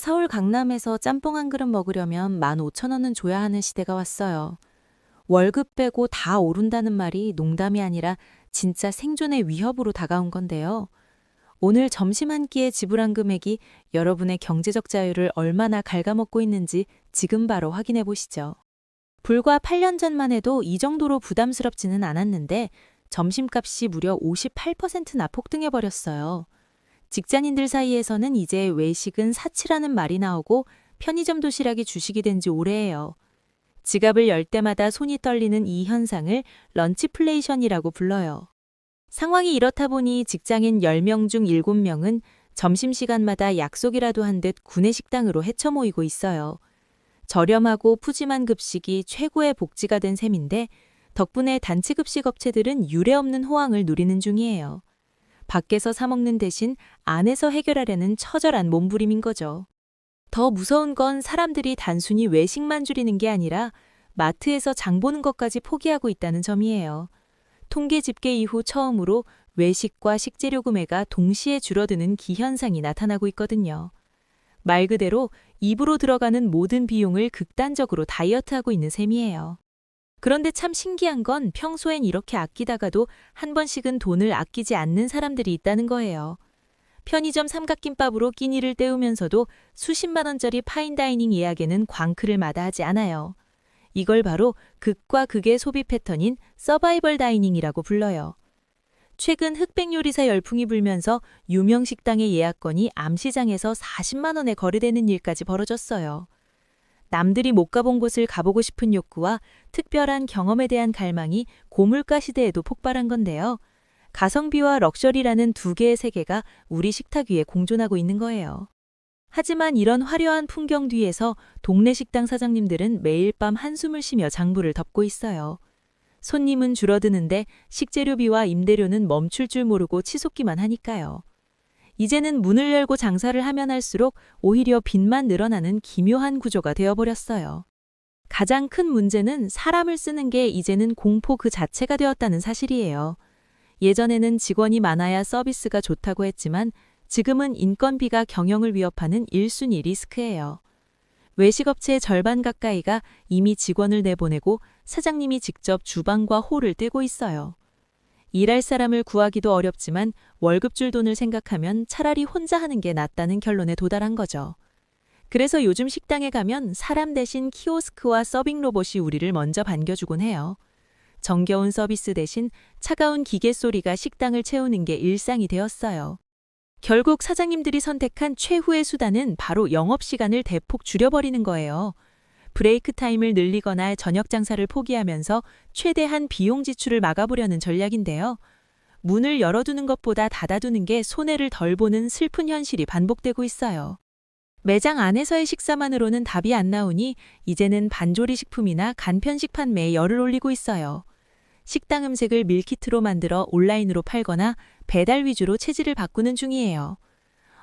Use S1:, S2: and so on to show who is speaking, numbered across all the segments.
S1: 서울 강남에서 짬뽕 한 그릇 먹으려면 15,000원은 줘야 하는 시대가 왔어요. 월급 빼고 다 오른다는 말이 농담이 아니라 진짜 생존의 위협으로 다가온 건데요. 오늘 점심 한 끼에 지불한 금액이 여러분의 경제적 자유를 얼마나 갉아먹고 있는지 지금 바로 확인해 보시죠. 불과 8년 전만 해도 이 정도로 부담스럽지는 않았는데 점심값이 무려 58%나 폭등해 버렸어요. 직장인들 사이에서는 이제 외식은 사치라는 말이 나오고 편의점 도시락이 주식이 된 지 오래예요. 지갑을 열 때마다 손이 떨리는 이 현상을 런치플레이션이라고 불러요. 상황이 이렇다 보니 직장인 10명 중 7명은 점심시간마다 약속이라도 한 듯 구내식당으로 헤쳐 모이고 있어요. 저렴하고 푸짐한 급식이 최고의 복지가 된 셈인데 덕분에 단체급식 업체들은 유례없는 호황을 누리는 중이에요. 밖에서 사 먹는 대신 안에서 해결하려는 처절한 몸부림인 거죠. 더 무서운 건 사람들이 단순히 외식만 줄이는 게 아니라 마트에서 장 보는 것까지 포기하고 있다는 점이에요. 통계 집계 이후 처음으로 외식과 식재료 구매가 동시에 줄어드는 기현상이 나타나고 있거든요. 말 그대로 입으로 들어가는 모든 비용을 극단적으로 다이어트하고 있는 셈이에요. 그런데 참 신기한 건 평소엔 이렇게 아끼다가도 한 번씩은 돈을 아끼지 않는 사람들이 있다는 거예요. 편의점 삼각김밥으로 끼니를 때우면서도 수십만 원짜리 파인다이닝 예약에는 광클을 마다하지 않아요. 이걸 바로 극과 극의 소비 패턴인 서바이벌 다이닝이라고 불러요. 최근 흑백 요리사 열풍이 불면서 유명 식당의 예약건이 암시장에서 40만 원에 거래되는 일까지 벌어졌어요. 남들이 못 가본 곳을 가보고 싶은 욕구와 특별한 경험에 대한 갈망이 고물가 시대에도 폭발한 건데요. 가성비와 럭셔리라는 두 개의 세계가 우리 식탁 위에 공존하고 있는 거예요. 하지만 이런 화려한 풍경 뒤에서 동네 식당 사장님들은 매일 밤 한숨을 쉬며 장부를 덮고 있어요. 손님은 줄어드는데 식재료비와 임대료는 멈출 줄 모르고 치솟기만 하니까요. 이제는 문을 열고 장사를 하면 할수록 오히려 빚만 늘어나는 기묘한 구조가 되어버렸어요. 가장 큰 문제는 사람을 쓰는 게 이제는 공포 그 자체가 되었다는 사실이에요. 예전에는 직원이 많아야 서비스가 좋다고 했지만 지금은 인건비가 경영을 위협하는 1순위 리스크예요. 외식업체의 절반 가까이가 이미 직원을 내보내고 사장님이 직접 주방과 홀을 뜨고 있어요. 일할 사람을 구하기도 어렵지만 월급 줄 돈을 생각하면 차라리 혼자 하는 게 낫다는 결론에 도달한 거죠. 그래서 요즘 식당에 가면 사람 대신 키오스크와 서빙 로봇이 우리를 먼저 반겨주곤 해요. 정겨운 서비스 대신 차가운 기계 소리가 식당을 채우는 게 일상이 되었어요. 결국 사장님들이 선택한 최후의 수단은 바로 영업시간을 대폭 줄여버리는 거예요. 브레이크 타임을 늘리거나 저녁 장사를 포기하면서 최대한 비용 지출을 막아보려는 전략인데요. 문을 열어두는 것보다 닫아두는 게 손해를 덜 보는 슬픈 현실이 반복되고 있어요. 매장 안에서의 식사만으로는 답이 안 나오니 이제는 반조리 식품이나 간편식 판매에 열을 올리고 있어요. 식당 음식을 밀키트로 만들어 온라인으로 팔거나 배달 위주로 체질을 바꾸는 중이에요.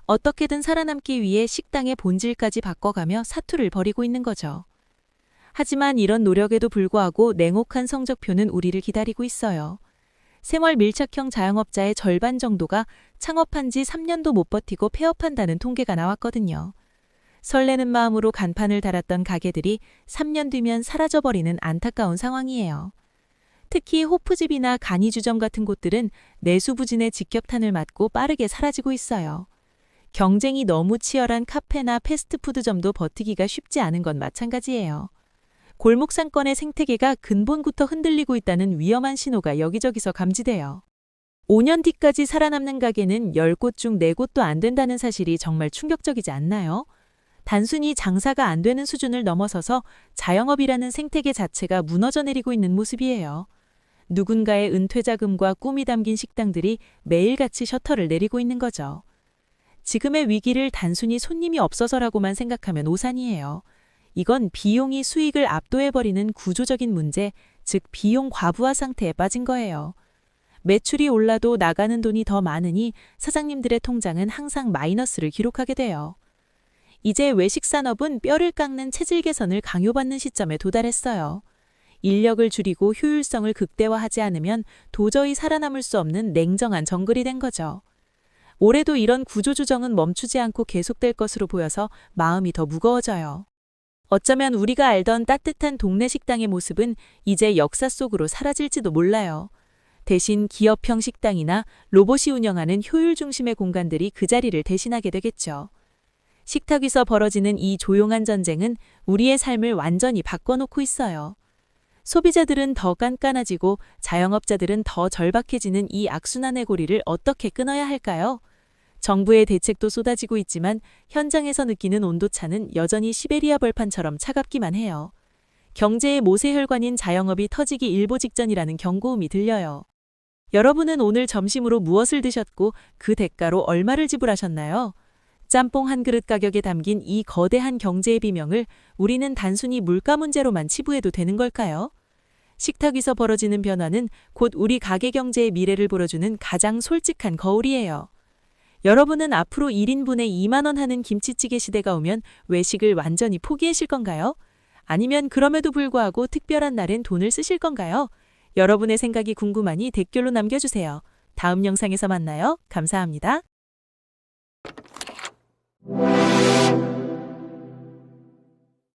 S1: 어떻게든 살아남기 위해 식당의 본질까지 바꿔가며 사투를 벌이고 있는 거죠. 하지만 이런 노력에도 불구하고 냉혹한 성적표는 우리를 기다리고 있어요. 생활 밀착형 자영업자의 절반 정도가 창업한 지 3년도 못 버티고 폐업한다는 통계가 나왔거든요. 설레는 마음으로 간판을 달았던 가게들이 3년 뒤면 사라져버리는 안타까운 상황이에요. 특히 호프집이나 간이주점 같은 곳들은 내수부진의 직격탄을 맞고 빠르게 사라지고 있어요. 경쟁이 너무 치열한 카페나 패스트푸드점도 버티기가 쉽지 않은 건 마찬가지예요. 골목 상권의 생태계가 근본부터 흔들리고 있다는 위험한 신호가 여기저기서 감지돼요. 5년 뒤까지 살아남는 가게는 10곳 중 4곳도 안 된다는 사실이 정말 충격적이지 않나요? 단순히 장사가 안 되는 수준을 넘어서서 자영업이라는 생태계 자체가 무너져 내리고 있는 모습이에요. 누군가의 은퇴자금과 꿈이 담긴 식당들이 매일같이 셔터를 내리고 있는 거죠. 지금의 위기를 단순히 손님이 없어서라고만 생각하면 오산이에요. 이건 비용이 수익을 압도해버리는 구조적인 문제, 즉 비용 과부하 상태에 빠진 거예요. 매출이 올라도 나가는 돈이 더 많으니 사장님들의 통장은 항상 마이너스를 기록하게 돼요. 이제 외식 산업은 뼈를 깎는 체질 개선을 강요받는 시점에 도달했어요. 인력을 줄이고 효율성을 극대화하지 않으면 도저히 살아남을 수 없는 냉정한 정글이 된 거죠. 올해도 이런 구조조정은 멈추지 않고 계속될 것으로 보여서 마음이 더 무거워져요. 어쩌면 우리가 알던 따뜻한 동네 식당의 모습은 이제 역사 속으로 사라질지도 몰라요. 대신 기업형 식당이나 로봇이 운영하는 효율 중심의 공간들이 그 자리를 대신하게 되겠죠. 식탁 위서 벌어지는 이 조용한 전쟁은 우리의 삶을 완전히 바꿔놓고 있어요. 소비자들은 더 깐깐해지고 자영업자들은 더 절박해지는 이 악순환의 고리를 어떻게 끊어야 할까요? 정부의 대책도 쏟아지고 있지만 현장에서 느끼는 온도차는 여전히 시베리아 벌판처럼 차갑기만 해요. 경제의 모세혈관인 자영업이 터지기 일보 직전이라는 경고음이 들려요. 여러분은 오늘 점심으로 무엇을 드셨고 그 대가로 얼마를 지불하셨나요? 짬뽕 한 그릇 가격에 담긴 이 거대한 경제의 비명을 우리는 단순히 물가 문제로만 치부해도 되는 걸까요? 식탁 위서 벌어지는 변화는 곧 우리 가게 경제의 미래를 보여주는 가장 솔직한 거울이에요. 여러분은 앞으로 1인분에 2만 원 하는 김치찌개 시대가 오면 외식을 완전히 포기하실 건가요? 아니면 그럼에도 불구하고 특별한 날엔 돈을 쓰실 건가요? 여러분의 생각이 궁금하니 댓글로 남겨주세요. 다음 영상에서 만나요. 감사합니다.